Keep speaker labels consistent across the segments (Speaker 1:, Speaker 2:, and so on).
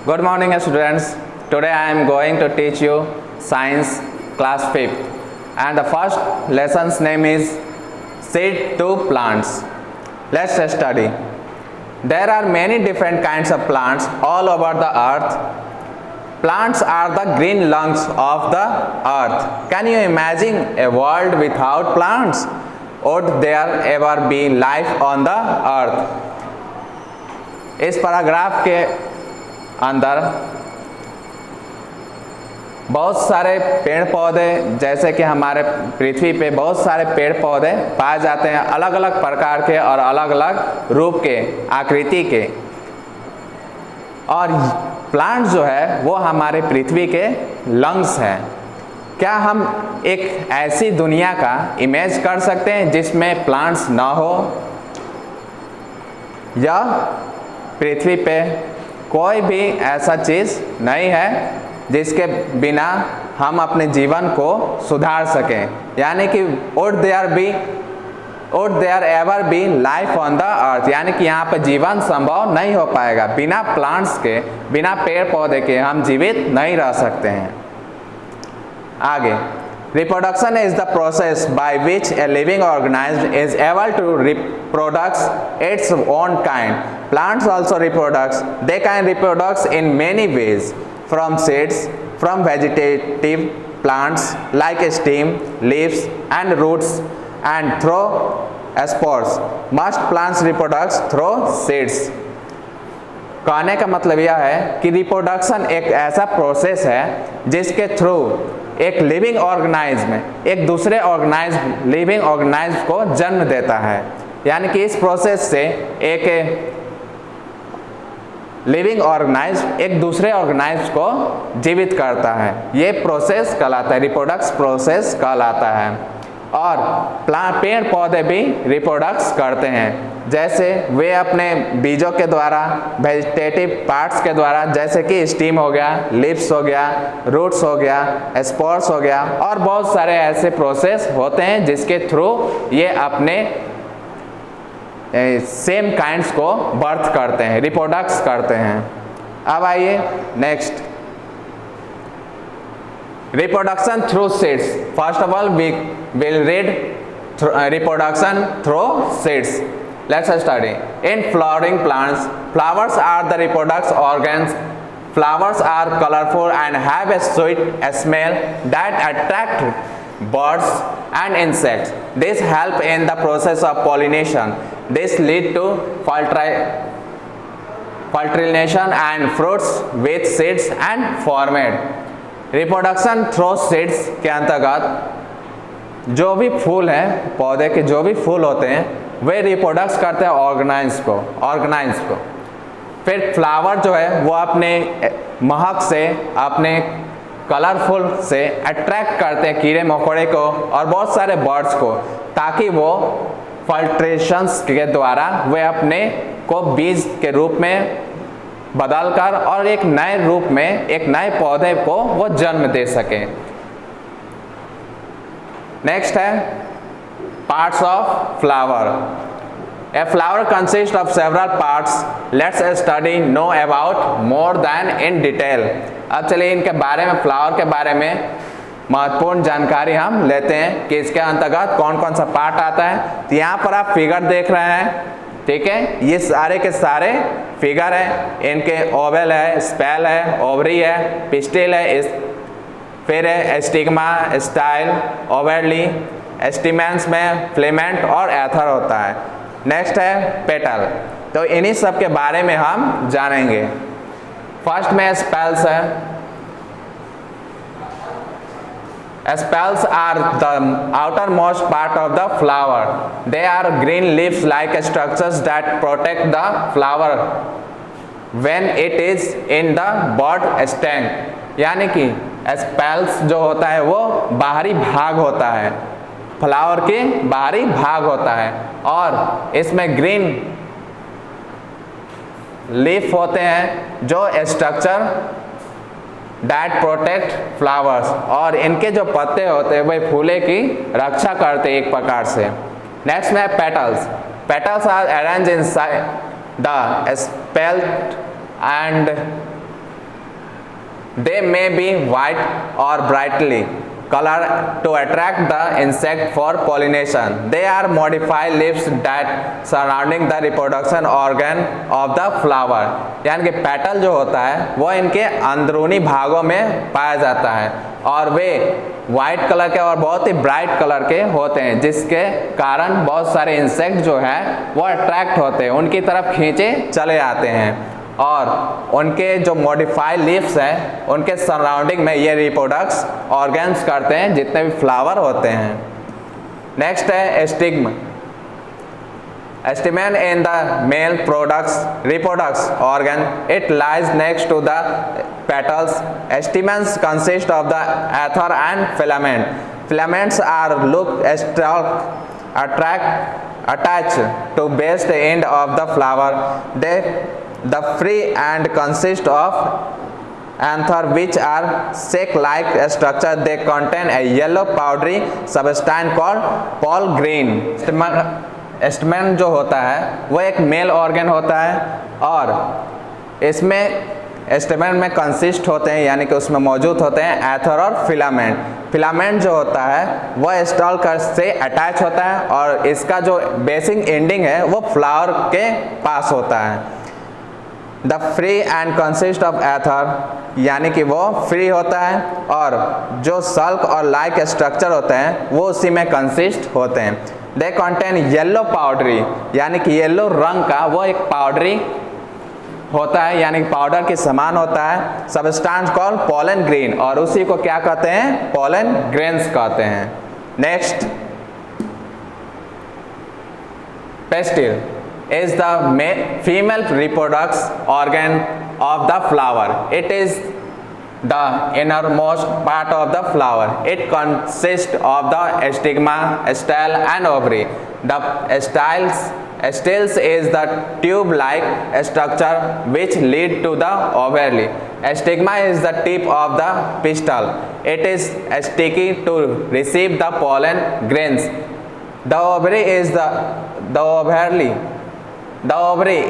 Speaker 1: Good morning students. Today I am going to teach you science class 5th and the first lesson's name is seed to plants. Let's study. There are many different kinds of plants all over the earth. Plants are the green lungs of the earth. Can you imagine a world without plants? Would there ever be life on the earth? इस paragraph के अंदर बहुत सारे पेड़ पौधे, जैसे कि हमारे पृथ्वी पे बहुत सारे पेड़ पौधे पाए जाते हैं, अलग अलग प्रकार के और अलग अलग रूप के, आकृति के। और प्लांट जो है वो हमारे पृथ्वी के लंग्स हैं। क्या हम एक ऐसी दुनिया का इमेज कर सकते हैं जिसमें प्लांट्स ना हो, या पृथ्वी पे कोई भी ऐसा चीज़ नहीं है जिसके बिना हम अपने जीवन को सुधार सकें? यानी कि would there ever be life on the earth, यानी कि यहाँ पर जीवन संभव नहीं हो पाएगा। बिना प्लांट्स के, बिना पेड़ पौधे के हम जीवित नहीं रह सकते हैं। आगे, reproduction is the process by which a living organism is able to reproduce its own kind. Plants also reproduce. They can reproduce in many ways, from seeds, from vegetative plants like stem, leaves and roots, and through spores. Most plants reproduce through seeds. कहने का मतलब यह है कि reproduction एक ऐसा process है जिसके थ्रू एक लिविंग ऑर्गेनाइज्म एक दूसरे लिविंग ऑर्गेनाइज्म को जन्म देता है। यानी कि इस प्रोसेस से एक लिविंग ऑर्गेनाइज्म एक दूसरे ऑर्गेनाइज्म को जीवित करता है। ये प्रोसेस कहलाता है, रिप्रोडक्स प्रोसेस कहलाता है। और पेड़ पौधे भी रिप्रोडक्स करते हैं, जैसे वे अपने बीजों के द्वारा, वेजिटेटिव पार्ट्स के द्वारा, जैसे कि स्टीम हो गया, लीव्स हो गया, रूट्स हो गया, स्पोर्स हो गया, और बहुत सारे ऐसे प्रोसेस होते हैं जिसके थ्रू ये अपने सेम काइंड्स को बर्थ करते हैं, रिप्रोडक्स करते हैं। अब आइए next, reproduction through seeds. First of all, we will read reproduction through seeds. Let's study. In flowering plants, flowers are the reproductive organs. Flowers are colorful and have a sweet smell that attract birds and insects. This help in the process of pollination. This lead to fertilization and fruits with seeds and formed. Reproduction through seeds के अंतर्गत जो भी फूल हैं, पौधे के जो भी फूल होते हैं, वे रिप्रोडक्स करते हैं ऑर्गेनाइज को। फिर फ्लावर जो है वो अपने महक से, अपने कलरफुल से अट्रैक्ट करते हैं कीड़े मकोड़े को और बहुत सारे बर्ड्स को, ताकि वो फिल्ट्रेशंस के द्वारा वे अपने को बीज के रूप में बदलकर और एक नए रूप में, एक नए पौधे को वो जन्म दे सके। नेक्स्ट है parts of flower. A flower consist of several parts. Let's study know about more then in detail. अब चलिए इनके बारे में, फ्लावर के बारे में महत्वपूर्ण जानकारी हम लेते हैं कि इसके अंतर्गत कौन कौन सा पार्ट आता है। तो यहाँ पर आप फिगर देख रहे हैं, ठीक है, ये सारे के सारे फिगर हैं। इनके ओवल है, स्पेल है, ओवरी है, पिस्टिल है, फिर है स्टिग्मा, स्टाइल, ओवरली, स्टिमेंस में फिलामेंट और एथर होता है। नेक्स्ट है पेटल। तो इन्हीं सब के बारे में हम जानेंगे। फर्स्ट में स्पेल्स है। Spells are the outermost part of the flower. They are green leaves-like structures that protect the flower when it is in the bud stem. यानी कि स्पेल्स जो होता है वो बाहरी भाग होता है, फ्लावर के बाहरी भाग होता है, और इसमें ग्रीन लीफ होते हैं जो स्ट्रक्चर that protect flowers, और इनके जो पत्ते होते हैं वे फूले की रक्षा करते एक प्रकार से। नेक्स्ट में petals. Petals are arrange inside the sepal and They may be white or brightly colored to attract the insect for pollination. They are modified leaves that surrounding the reproduction organ of the flower. यानी कि petal जो होता है वो इनके अंदरूनी भागों में पाया जाता है और वे वाइट कलर के और बहुत ही ब्राइट कलर के होते हैं, जिसके कारण बहुत सारे इंसेक्ट जो है वो अट्रैक्ट होते हैं, उनकी तरफ खींचे चले आते हैं और उनके जो मॉडिफाइड लीव्स हैं उनके सराउंडिंग में ये रिप्रोडक्ट्स ऑर्गन्स करते हैं जितने भी फ्लावर होते हैं। नेक्स्ट है stigma. Stamen in the male reproducts organ. It lies next to the petals. Stamens consist of the anther and filament. Filaments are attached to base end of the flower. The free and consist of anther, which are sac-like structure. They contain a yellow powdery substance called pol green. Stamen जो होता है वो एक mail organ होता है और इसमें stamen में कंसिस्ट होते हैं यानी कि उसमें मौजूद होते हैं एथर और फिलामेंट। फिलामेंट जो होता है वह स्टॉल से अटैच होता है और इसका जो बेसिक एंडिंग है वो फ्लावर के पास होता है। The free end consist of ether यानी कि वो फ्री होता है और जो सल्क और लाइक स्ट्रक्चर होते हैं वो उसी में कंसिस्ट होते हैं। दे कंटेन येलो पाउडरी यानी कि येलो रंग का वो एक पाउडरी होता है यानी कि पाउडर के समान होता है। सबस्टांस कॉल्ड पोलन ग्रेन और उसी को क्या कहते हैं, पोलन ग्रेन्स कहते हैं। Next, pistil is the female reproductive organ of the flower. It is the innermost part of the flower. It consists of the stigma, style and ovary. The stylus is the tube-like structure which lead to the ovary. Stigma is the tip of the pistil. It is sticky to receive the pollen grains. The ovary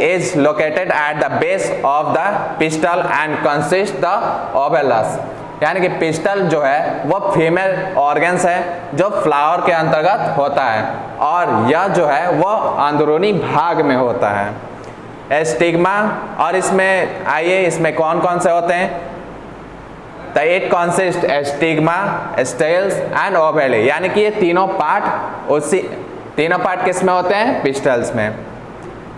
Speaker 1: is located at the base of the pistil and consists the ovules. यानी कि pistol जो है वो female organs है जो flower के अंतर्गत होता है और यह जो है वो अंदरूनी भाग में होता है। स्टिग्मा और इसमें आइए इसमें कौन कौन से होते हैं, तो it consist stigma, styles and ovary यानी कि ये तीनों पार्ट किस में होते हैं, पिस्टल्स में।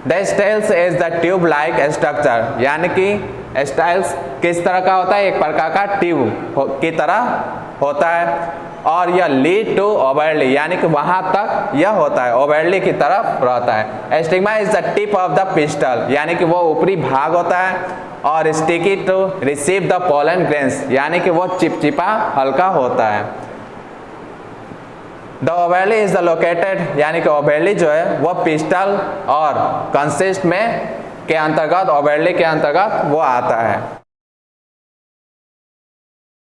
Speaker 1: The styles is the tube like structure यानी कि स्टाइल्स किस तरह का होता है, एक प्रकार का ट्यूब की तरह होता है और यह लीड टू ओवरली यानी कि वहां तक यह होता है, ओवरली की तरफ रहता है। Stigma is the tip of the pistil यानी कि वो ऊपरी भाग होता है और sticky to receive the pollen grains यानी कि वो चिपचिपा हल्का होता है। The ovary is the located यानी कि ओवरली जो है वो पिस्टल और कंसिस्ट में के अंतर्गत, ओवरली के अंतर्गत वो आता है।